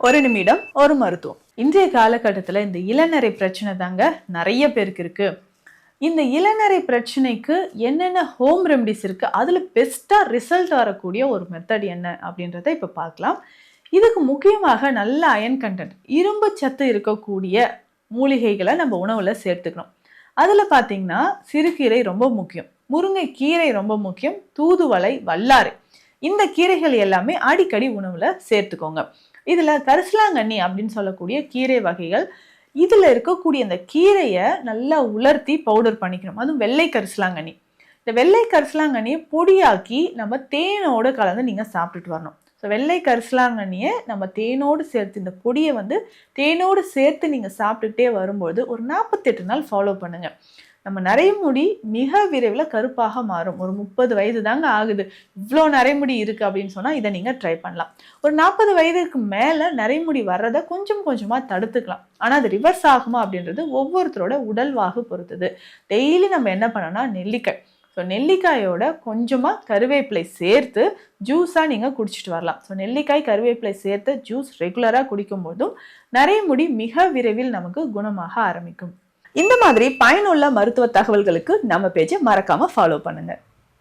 ஒரு நிமிடம் ஒரு மருத்துவம். இன்றைய காலகட்டத்தில் இந்த இளநரை பிரச்சனை தாங்க நிறைய பேருக்கு இருக்கு. இந்த இளநரை பிரச்சனைக்கு என்னென்ன ஹோம் ரெமடிஸ் இருக்கு, அதுல பெஸ்டா ரிசல்ட் வரக்கூடிய ஒரு மெத்தட் என்ன அப்படின்றத இப்ப பார்க்கலாம். இதுக்கு முக்கியமாக நல்ல அயன் கண்டென்ட், இரும்பு சத்து இருக்கக்கூடிய மூலிகைகளை நம்ம உணவுல சேர்த்துக்கணும். அதுல பாத்தீங்கன்னா சிறுகீரை ரொம்ப முக்கியம், முருங்கை கீரை ரொம்ப முக்கியம், தூதுவளை, வல்லாரை, இந்த கீரைகள் எல்லாமே அடிக்கடி உணவுல சேர்த்துக்கோங்க. இதுல கரிசலாங்கண்ணி அப்படின்னு சொல்லக்கூடிய கீரை வகைகள், இதுல இருக்கக்கூடிய இந்த கீரையை நல்லா உலர்த்தி பவுடர் பண்ணிக்கணும். அதுவும் வெள்ளை கரிசலாங்கண்ணி. இந்த வெள்ளை கரிசலாங்கண்ணியை பொடியாக்கி நம்ம தேனோடு கலந்து நீங்க சாப்பிட்டுட்டு வரணும். ஸோ வெள்ளை கரிசலாங்கண்ணியை நம்ம தேனோடு சேர்த்து, இந்த பொடியை தேனோடு சேர்த்து நீங்க சாப்பிட்டுட்டே வரும்போது ஒரு 48 நாள் ஃபாலோ பண்ணுங்க. நம்ம நரைமுடி மிக விரைவில் கருப்பாக மாறும். ஒரு 30 வயது தாங்க ஆகுது, இவ்வளோ நரைமுடி இருக்கு அப்படின்னு சொன்னா இதை நீங்க ட்ரை பண்ணலாம். ஒரு 40 வயதுக்கு மேல நரைமுடி வர்றதை கொஞ்சம் கொஞ்சமா தடுத்துக்கலாம். ஆனா அது ரிவர்ஸ் ஆகுமா அப்படின்றது ஒவ்வொருத்தரோட உடல்வாகு பொறுத்தது. டெய்லி நம்ம என்ன பண்ணோம்னா நெல்லிக்காய், ஸோ நெல்லிக்காயோட கொஞ்சமா கருவேப்பிலை சேர்த்து ஜூஸா நீங்க குடிச்சிட்டு வரலாம். ஸோ நெல்லிக்காய் கருவேப்பிலை சேர்த்து ஜூஸ் ரெகுலரா குடிக்கும் போதும் நரைமுடி மிக விரைவில் நமக்கு குணமாக ஆரம்பிக்கும். இந்த மாதிரி பயனுள்ள மருத்துவ தகவல்களுக்கு நம்ம பேஜை மறக்காம ஃபாலோ பண்ணுங்க.